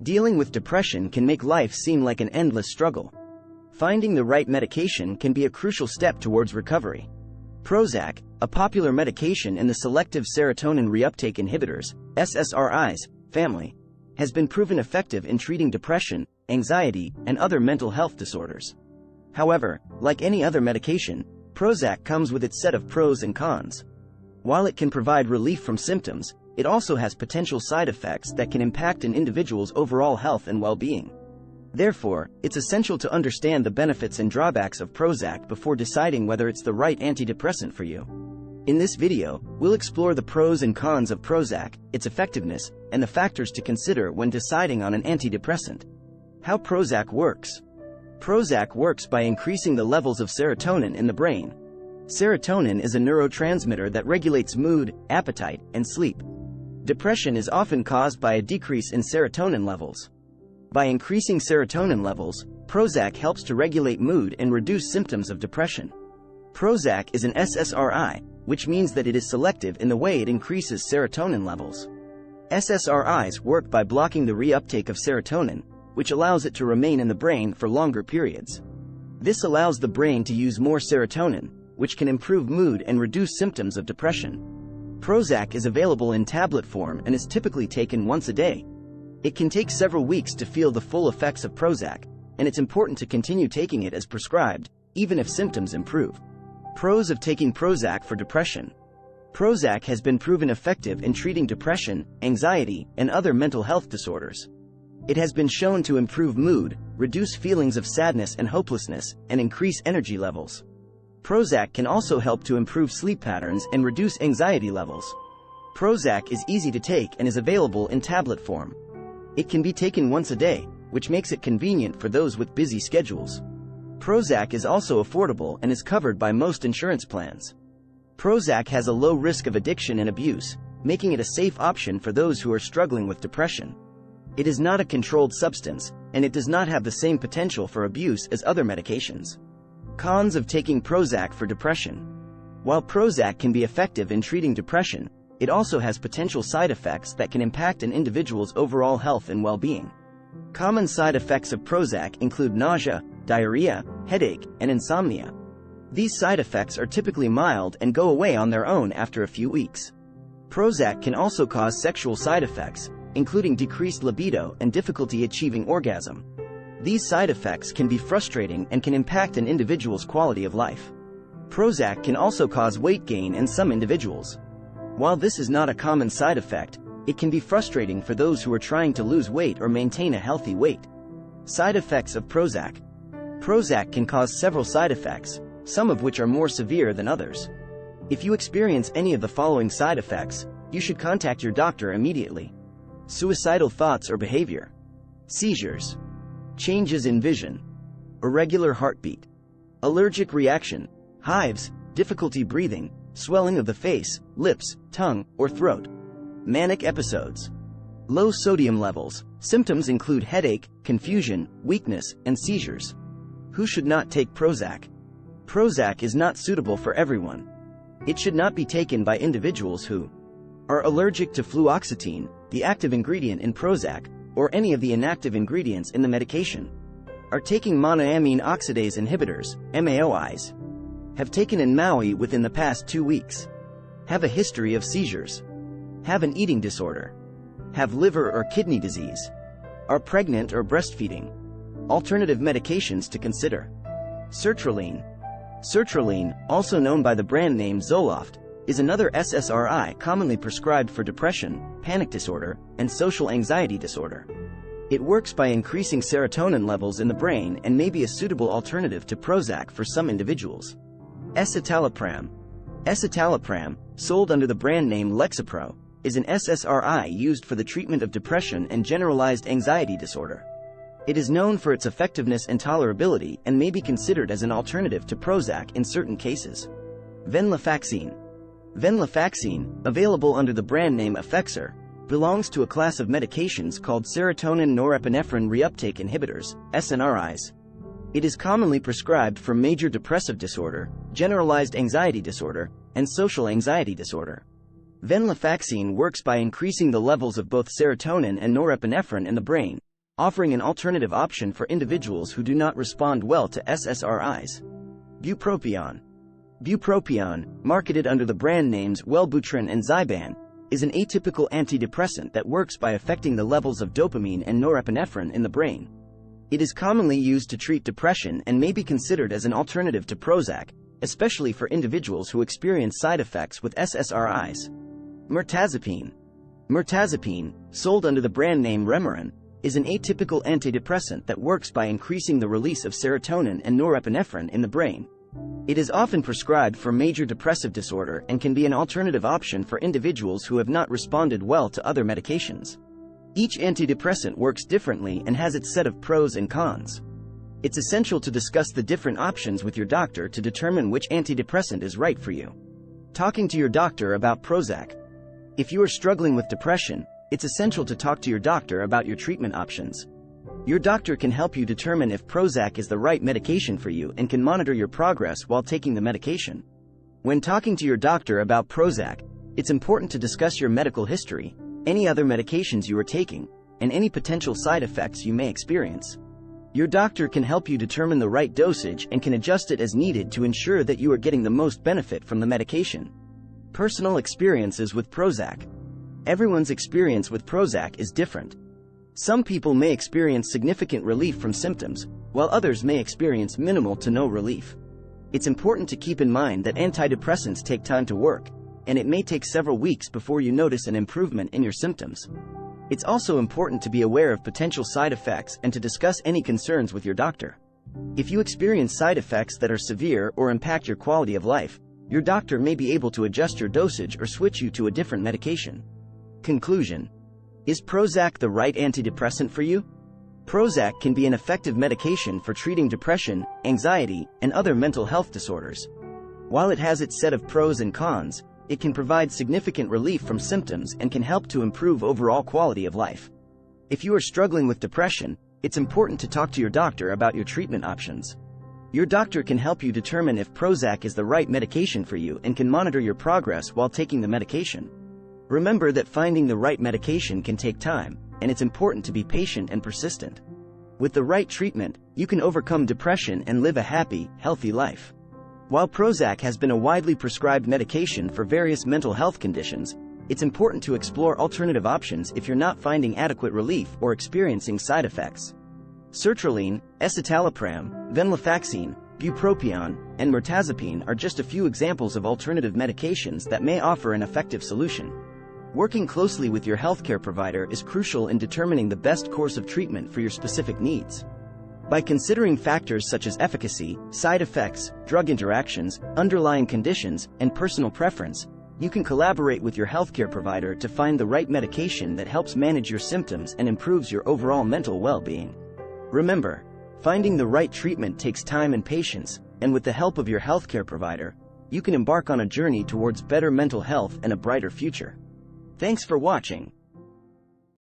Dealing with depression can make life seem like an endless struggle. Finding the right medication can be a crucial step towards recovery. Prozac, a popular medication in the selective serotonin reuptake inhibitors, SSRIs, family, has been proven effective in treating depression, anxiety, and other mental health disorders. However, like any other medication, Prozac comes with its set of pros and cons. While it can provide relief from symptoms, it also has potential side effects that can impact an individual's overall health and well-being. Therefore, it's essential to understand the benefits and drawbacks of Prozac before deciding whether it's the right antidepressant for you. In this video, we'll explore the pros and cons of Prozac, its effectiveness, and the factors to consider when deciding on an antidepressant. How Prozac works. Prozac works by increasing the levels of serotonin in the brain. Serotonin is a neurotransmitter that regulates mood, appetite, and sleep. Depression is often caused by a decrease in serotonin levels. By increasing serotonin levels, Prozac helps to regulate mood and reduce symptoms of depression. Prozac is an SSRI, which means that it is selective in the way it increases serotonin levels. SSRIs work by blocking the reuptake of serotonin, which allows it to remain in the brain for longer periods. This allows the brain to use more serotonin, which can improve mood and reduce symptoms of depression. Prozac is available in tablet form and is typically taken once a day. It can take several weeks to feel the full effects of Prozac, and it's important to continue taking it as prescribed, even if symptoms improve. Pros of taking Prozac for depression. Prozac has been proven effective in treating depression, anxiety, and other mental health disorders. It has been shown to improve mood, reduce feelings of sadness and hopelessness, and increase energy levels. Prozac can also help to improve sleep patterns and reduce anxiety levels. Prozac is easy to take and is available in tablet form. It can be taken once a day, which makes it convenient for those with busy schedules. Prozac is also affordable and is covered by most insurance plans. Prozac has a low risk of addiction and abuse, making it a safe option for those who are struggling with depression. It is not a controlled substance, and it does not have the same potential for abuse as other medications. Cons of taking Prozac for depression. While Prozac can be effective in treating depression, it also has potential side effects that can impact an individual's overall health and well-being. Common side effects of Prozac include nausea, diarrhea, headache, and insomnia. These side effects are typically mild and go away on their own after a few weeks. Prozac can also cause sexual side effects, including decreased libido and difficulty achieving orgasm. These side effects can be frustrating and can impact an individual's quality of life. Prozac can also cause weight gain in some individuals. While this is not a common side effect, it can be frustrating for those who are trying to lose weight or maintain a healthy weight. Side effects of Prozac. Prozac can cause several side effects, some of which are more severe than others. If you experience any of the following side effects, you should contact your doctor immediately. Suicidal thoughts or behavior. Seizures. Changes in vision. Irregular heartbeat. Allergic reaction. Hives, difficulty breathing, swelling of the face, lips, tongue, or throat. Manic episodes. Low sodium levels. Symptoms include headache, confusion, weakness, and seizures. Who should not take Prozac? Prozac is not suitable for everyone. It should not be taken by individuals who are allergic to fluoxetine, the active ingredient in Prozac, or any of the inactive ingredients in the medication, are taking monoamine oxidase inhibitors, MAOIs, have taken in Maui within the past 2 weeks, have a history of seizures, have an eating disorder, have liver or kidney disease, are pregnant or breastfeeding. Alternative medications to consider. Sertraline. Sertraline, also known by the brand name Zoloft, is another SSRI commonly prescribed for depression, panic disorder, and social anxiety disorder. It works by increasing serotonin levels in the brain and may be a suitable alternative to Prozac for some individuals. Escitalopram. Escitalopram, sold under the brand name Lexapro, is an SSRI used for the treatment of depression and generalized anxiety disorder. It is known for its effectiveness and tolerability and may be considered as an alternative to Prozac in certain cases. Venlafaxine. Venlafaxine, available under the brand name Effexor, belongs to a class of medications called serotonin norepinephrine reuptake inhibitors, SNRIs. It is commonly prescribed for major depressive disorder, generalized anxiety disorder, and social anxiety disorder. Venlafaxine works by increasing the levels of both serotonin and norepinephrine in the brain, offering an alternative option for individuals who do not respond well to SSRIs. Bupropion. Bupropion, marketed under the brand names Wellbutrin and Zyban, is an atypical antidepressant that works by affecting the levels of dopamine and norepinephrine in the brain. It is commonly used to treat depression and may be considered as an alternative to Prozac, especially for individuals who experience side effects with SSRIs. Mirtazapine. Mirtazapine, sold under the brand name Remeron, is an atypical antidepressant that works by increasing the release of serotonin and norepinephrine in the brain. It is often prescribed for major depressive disorder and can be an alternative option for individuals who have not responded well to other medications. Each antidepressant works differently and has its set of pros and cons. It's essential to discuss the different options with your doctor to determine which antidepressant is right for you. Talking to your doctor about Prozac. If you are struggling with depression, it's essential to talk to your doctor about your treatment options. Your doctor can help you determine if Prozac is the right medication for you and can monitor your progress while taking the medication. When talking to your doctor about Prozac, it's important to discuss your medical history, any other medications you are taking, and any potential side effects you may experience. Your doctor can help you determine the right dosage and can adjust it as needed to ensure that you are getting the most benefit from the medication. Personal experiences with Prozac. Everyone's experience with Prozac is different. Some people may experience significant relief from symptoms, while others may experience minimal to no relief. It's important to keep in mind that antidepressants take time to work, and it may take several weeks before you notice an improvement in your symptoms. It's also important to be aware of potential side effects and to discuss any concerns with your doctor. If you experience side effects that are severe or impact your quality of life, your doctor may be able to adjust your dosage or switch you to a different medication. Conclusion. Is Prozac the right antidepressant for you? Prozac can be an effective medication for treating depression, anxiety, and other mental health disorders. While it has its set of pros and cons, it can provide significant relief from symptoms and can help to improve overall quality of life. If you are struggling with depression, it's important to talk to your doctor about your treatment options. Your doctor can help you determine if Prozac is the right medication for you and can monitor your progress while taking the medication. Remember that finding the right medication can take time, and it's important to be patient and persistent. With the right treatment, you can overcome depression and live a happy, healthy life. While Prozac has been a widely prescribed medication for various mental health conditions, it's important to explore alternative options if you're not finding adequate relief or experiencing side effects. Sertraline, escitalopram, venlafaxine, bupropion, and mirtazapine are just a few examples of alternative medications that may offer an effective solution. Working closely with your healthcare provider is crucial in determining the best course of treatment for your specific needs. By considering factors such as efficacy, side effects, drug interactions, underlying conditions, and personal preference, you can collaborate with your healthcare provider to find the right medication that helps manage your symptoms and improves your overall mental well-being. Remember, finding the right treatment takes time and patience, and with the help of your healthcare provider, you can embark on a journey towards better mental health and a brighter future. Thanks for watching.